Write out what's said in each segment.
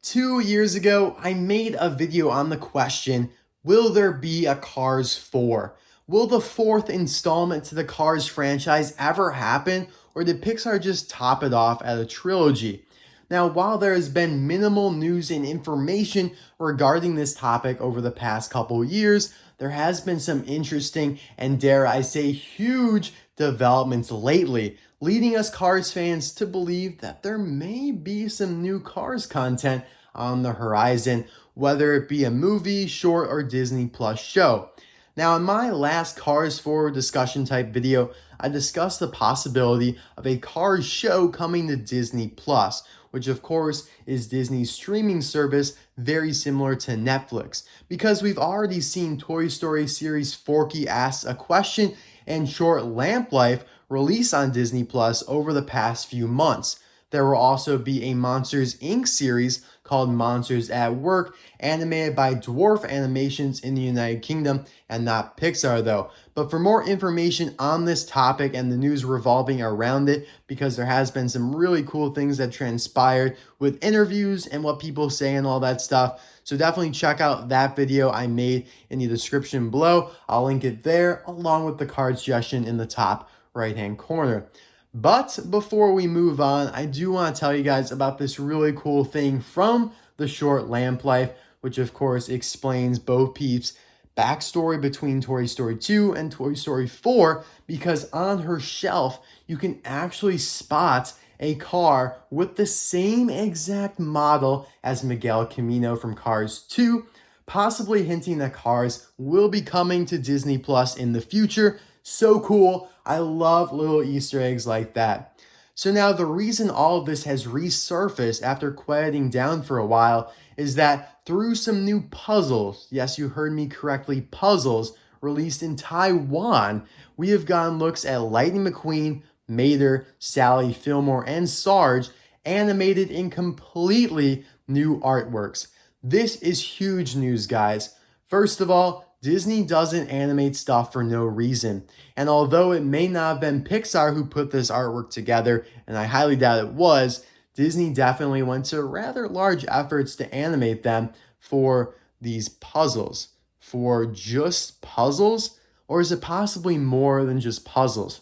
2 years ago, I made a video on the question, will there be a Cars 4? Will the fourth installment to the Cars franchise ever happen, or did Pixar just top it off at a trilogy? Now, while there has been minimal news and information regarding this topic over the past couple years, there has been some interesting and, dare I say, huge developments lately, leading us Cars fans to believe that there may be some new Cars content on the horizon, whether it be a movie, short, or Disney Plus show. Now, in my last Cars 4 discussion type video, I discussed the possibility of a Cars show coming to Disney Plus, which of course is Disney's streaming service, very similar to Netflix. Because we've already seen Toy Story series Forky Asks a Question and short Lamp Life release on Disney Plus over the past few months. There will also be a Monsters Inc. series called Monsters at Work, animated by Dwarf Animations in the United Kingdom and not Pixar though. But for more information on this topic and the news revolving around it, because there has been some really cool things that transpired with interviews and what people say and all that stuff, so definitely check out that video I made in the description below. I'll link it there along with the card suggestion in the top right hand corner. But before we move on, I do want to tell you guys about this really cool thing from the short Lamp Life, which of course explains Bo Peep's backstory between Toy Story 2 and Toy Story 4, because on her shelf you can actually spot a car with the same exact model as Miguel Camino from Cars 2, possibly hinting that Cars will be coming to Disney Plus in the future. So cool. I love little Easter eggs like that. So now the reason all of this has resurfaced after quieting down for a while is that through some new puzzles, yes, you heard me correctly, puzzles released in Taiwan, we have gotten looks at Lightning McQueen, Mater, Sally, Fillmore, and Sarge animated in completely new artworks. This is huge news, guys. First of all, Disney doesn't animate stuff for no reason. And although it may not have been Pixar who put this artwork together, and I highly doubt it was, Disney definitely went to rather large efforts to animate them for these puzzles. For just puzzles? Or is it possibly more than just puzzles?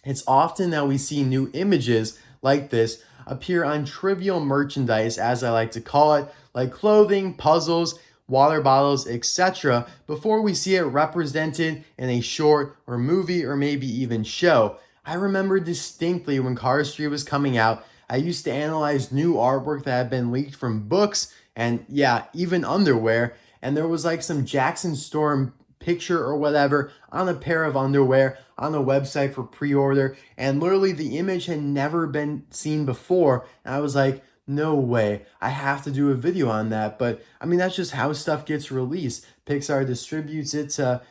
It's often that we see new images like this appear on trivial merchandise, as I like to call it, like clothing, puzzles, water bottles, etc., before we see it represented in a short or movie or maybe even show. I remember distinctly when Cars 3 was coming out, I used to analyze new artwork that had been leaked from books and yeah, even underwear, and there was like some Jackson Storm picture or whatever on a pair of underwear on a website for pre-order, and literally the image had never been seen before, and I was like, no way, I have to do a video on that. But I mean, that's just how stuff gets released. Pixar distributes it to,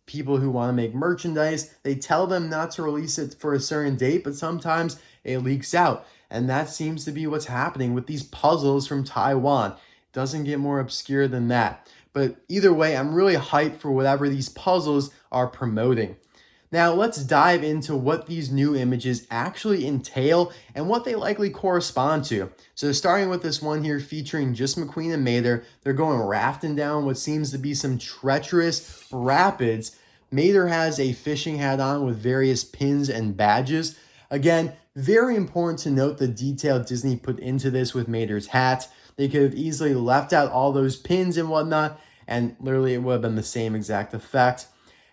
people who want to make merchandise. They tell them not to release it for a certain date, but sometimes it leaks out. And that seems to be what's happening with these puzzles from Taiwan. It doesn't get more obscure than that. But either way, I'm really hyped for whatever these puzzles are promoting. Now let's dive into what these new images actually entail and what they likely correspond to. So starting with this one here featuring just McQueen and Mater, they're going rafting down what seems to be some treacherous rapids. Mater has a fishing hat on with various pins and badges. Again, very important to note the detail Disney put into this with Mater's hat. They could have easily left out all those pins and whatnot, and literally it would have been the same exact effect.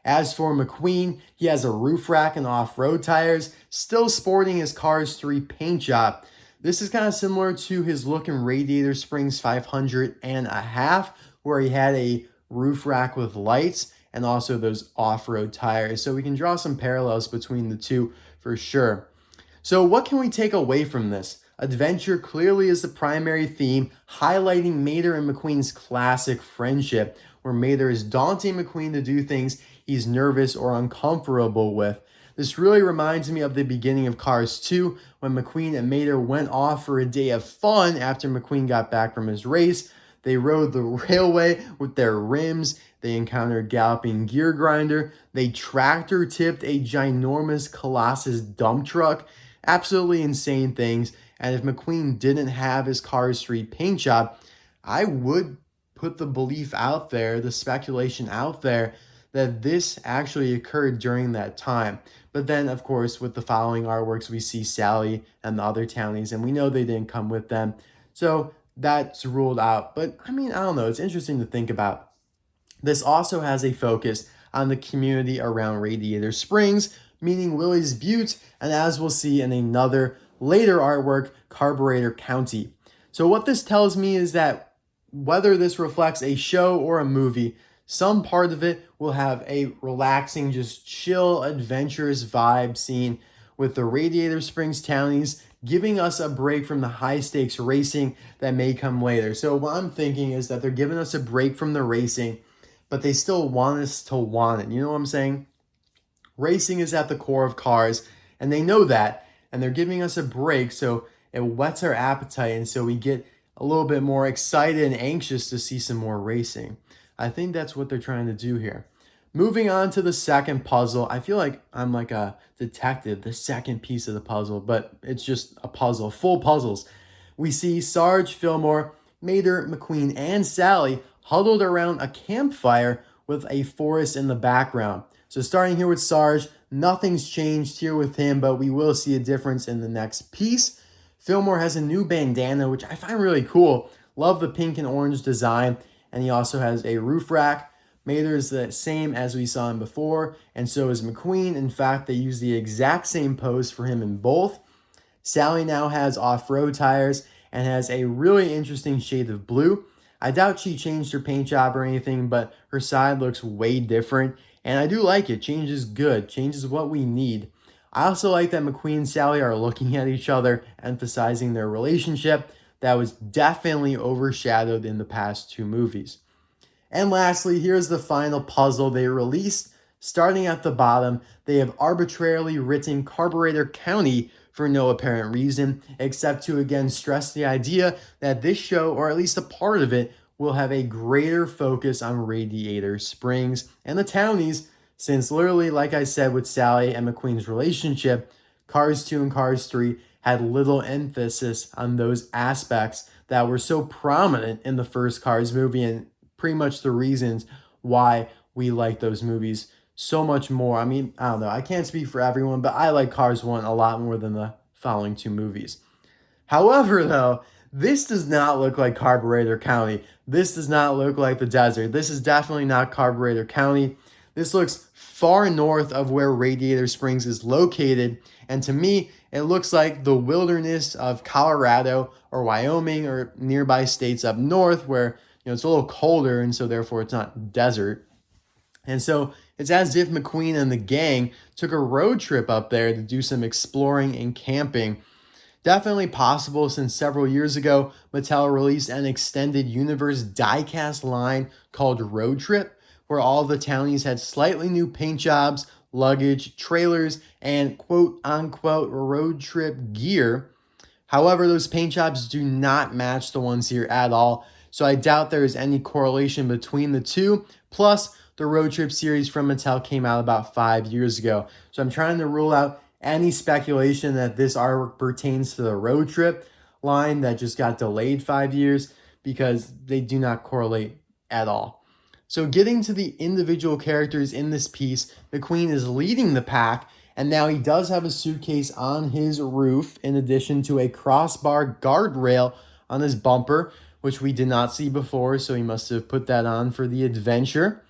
As for McQueen, he has a roof rack and off-road tires, still sporting his Cars 3 paint job. This is kind of similar to his look in Radiator Springs 500 and a half, where he had a roof rack with lights and also those off-road tires. So we can draw some parallels between the two for sure. So what can we take away from this? Adventure clearly is the primary theme, highlighting Mater and McQueen's classic friendship, where Mater is daunting McQueen to do things he's nervous or uncomfortable with. This really reminds me of the beginning of Cars 2, when McQueen and Mater went off for a day of fun after McQueen got back from his race. They rode the railway with their rims. They encountered Galloping Gear Grinder. They tractor tipped a ginormous Colossus dump truck. Absolutely insane things. And if McQueen didn't have his Cars 3 paint job, I would put the belief out there, the speculation out there, that this actually occurred during that time. But then, of course, with the following artworks, we see Sally and the other townies, and we know they didn't come with them. So that's ruled out. But I mean, I don't know. It's interesting to think about. This also has a focus on the community around Radiator Springs, meaning Willie's Butte, and as we'll see in another later artwork, Carburetor County. So what this tells me is that whether this reflects a show or a movie, some part of it will have a relaxing, just chill, adventurous vibe scene with the Radiator Springs townies giving us a break from the high stakes racing that may come later. So what I'm thinking is that they're giving us a break from the racing, but they still want us to want it. You know what I'm saying? Racing is at the core of cars, and they know that, and they're giving us a break so it whets our appetite, and so we get a little bit more excited and anxious to see some more racing. I think that's what they're trying to do here. Moving on to the second puzzle. I feel like I'm like a detective, the second piece of the puzzle, but it's just a puzzle, full puzzles. We see Sarge, Fillmore, Mater, McQueen, and Sally huddled around a campfire with a forest in the background. So starting here with Sarge, nothing's changed here with him, but we will see a difference in the next piece. Fillmore has a new bandana, which I find really cool. Love the pink and orange design. And he also has a roof rack. Mater is the same as we saw him before, and so is McQueen. In fact, they use the exact same pose for him in both. Sally now has off-road tires and has a really interesting shade of blue. I doubt she changed her paint job or anything, but her side looks way different, and I do like it. Change is good. Change is what we need. I also like that McQueen and Sally are looking at each other, emphasizing their relationship that was definitely overshadowed in the past two movies. And lastly, here's the final puzzle they released. Starting at the bottom, they have arbitrarily written Carburetor County for no apparent reason, except to again stress the idea that this show, or at least a part of it, will have a greater focus on Radiator Springs and the townies, since literally, like I said with Sally and McQueen's relationship, Cars 2 and Cars 3 had little emphasis on those aspects that were so prominent in the first Cars movie, and pretty much the reasons why we like those movies so much more. I mean, I don't know. I can't speak for everyone, but I like Cars 1 a lot more than the following two movies. However, though, this does not look like Carburetor County. This does not look like the desert. This is definitely not Carburetor County. This looks far north of where Radiator Springs is located. And to me, it looks like the wilderness of Colorado or Wyoming or nearby states up north where it's a little colder, and so therefore it's not desert. And so it's as if McQueen and the gang took a road trip up there to do some exploring and camping. Definitely possible, since several years ago, Mattel released an extended universe die-cast line called Road Trip, where all the townies had slightly new paint jobs, luggage, trailers, and quote-unquote road trip gear. However, those paint jobs do not match the ones here at all, so I doubt there is any correlation between the two. Plus, the Road Trip series from Mattel came out about 5 years ago. So I'm trying to rule out any speculation that this artwork pertains to the Road Trip line that just got delayed 5 years, because they do not correlate at all. So getting to the individual characters in this piece, McQueen is leading the pack, and now he does have a suitcase on his roof in addition to a crossbar guardrail on his bumper, which we did not see before, so he must have put that on for the adventure.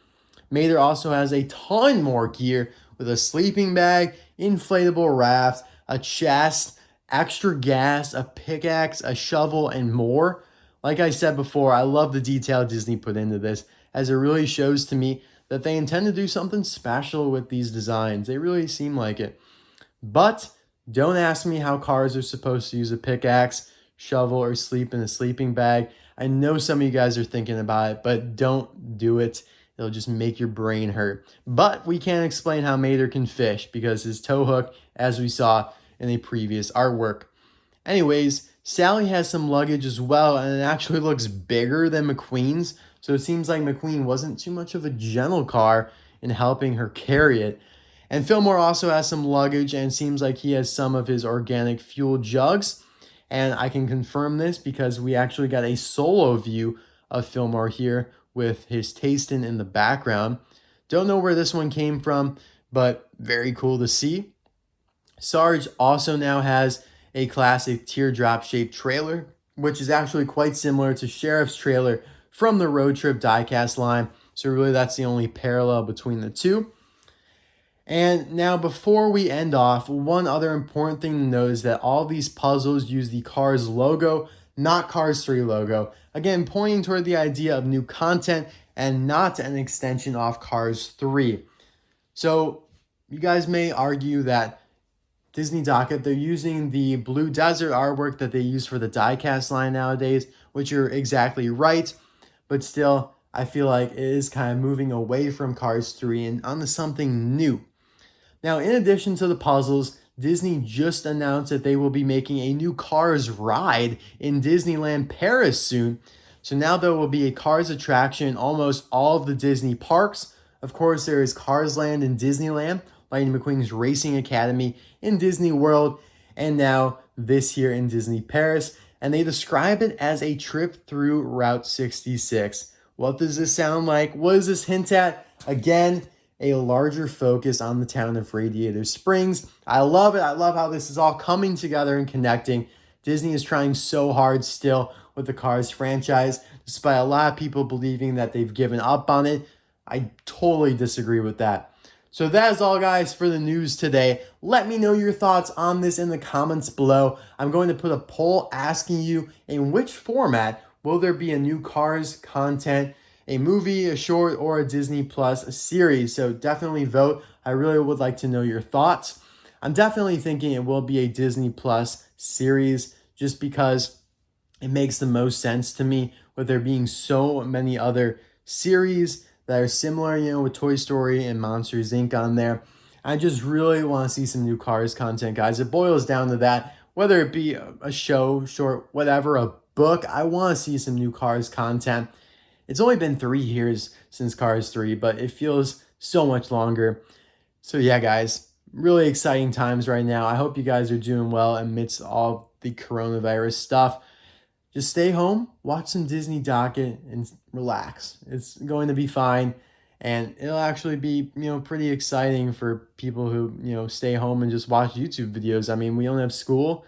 Mater also has a ton more gear with a sleeping bag, inflatable raft, a chest, extra gas, a pickaxe, a shovel, and more. Like I said before, I love the detail Disney put into this, as it really shows to me that they intend to do something special with these designs. They really seem like it. But don't ask me how cars are supposed to use a pickaxe, shovel, or sleep in a sleeping bag. I know some of you guys are thinking about it, but don't do it. It'll just make your brain hurt. But we can't explain how Mater can fish, because his tow hook, as we saw in a previous artwork. Anyways, Sally has some luggage as well, and it actually looks bigger than McQueen's. So it seems like McQueen wasn't too much of a gentle car in helping her carry it. And Fillmore also has some luggage, and seems like he has some of his organic fuel jugs. And I can confirm this because we actually got a solo view of Fillmore here with his Tastin in the background. Don't know where this one came from, but very cool to see. Sarge also now has a classic teardrop-shaped trailer, which is actually quite similar to Sheriff's trailer from the Road Trip diecast line. So really that's the only parallel between the two. And now before we end off, one other important thing to note is that all these puzzles use the Cars logo, not Cars 3 logo. Again, pointing toward the idea of new content and not an extension off Cars 3. So you guys may argue that Disney Docket, they're using the Blue Desert artwork that they use for the diecast line nowadays, which you're exactly right. But still, I feel like it is kind of moving away from Cars 3 and onto something new. Now, in addition to the puzzles, Disney just announced that they will be making a new Cars ride in Disneyland Paris soon. So now there will be a Cars attraction in almost all of the Disney parks. Of course, there is Cars Land in Disneyland, Lightning McQueen's Racing Academy in Disney World, and now this here in Disney Paris. And they describe it as a trip through Route 66. What does this sound like? What does this hint at? Again, a larger focus on the town of Radiator Springs. I love it. I love how this is all coming together and connecting. Disney is trying so hard still with the Cars franchise, despite a lot of people believing that they've given up on it. I totally disagree with that. So that is all, guys, for the news today. Let me know your thoughts on this in the comments below. I'm going to put a poll asking you in which format will there be a new Cars content, a movie, a short, or a Disney Plus series. So definitely vote. I really would like to know your thoughts. I'm definitely thinking it will be a Disney Plus series just because it makes the most sense to me with there being so many other series that are similar, with Toy Story and Monsters, Inc. on there. I just really want to see some new Cars content, guys. It boils down to that. Whether it be a show, short, whatever, a book, I want to see some new Cars content. It's only been 3 years since Cars 3, but it feels so much longer. So yeah, guys, really exciting times right now. I hope you guys are doing well amidst all the coronavirus stuff. Just stay home, watch some Disney Docket, and relax. It's going to be fine, and it'll actually be, pretty exciting for people who, stay home and just watch YouTube videos. I mean, we don't have school.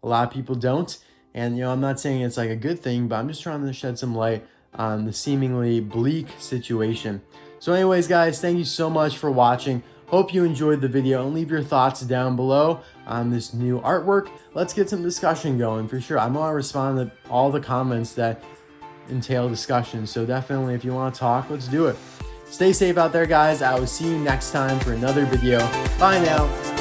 A lot of people don't, and, I'm not saying it's like a good thing, but I'm just trying to shed some light on the seemingly bleak situation. So anyways, guys, thank you so much for watching. Hope you enjoyed the video, and leave your thoughts down below on this new artwork. Let's get some discussion going for sure. I'm going to respond to all the comments that entail discussion. So definitely, if you want to talk, let's do it. Stay safe out there, guys. I will see you next time for another video. Bye now.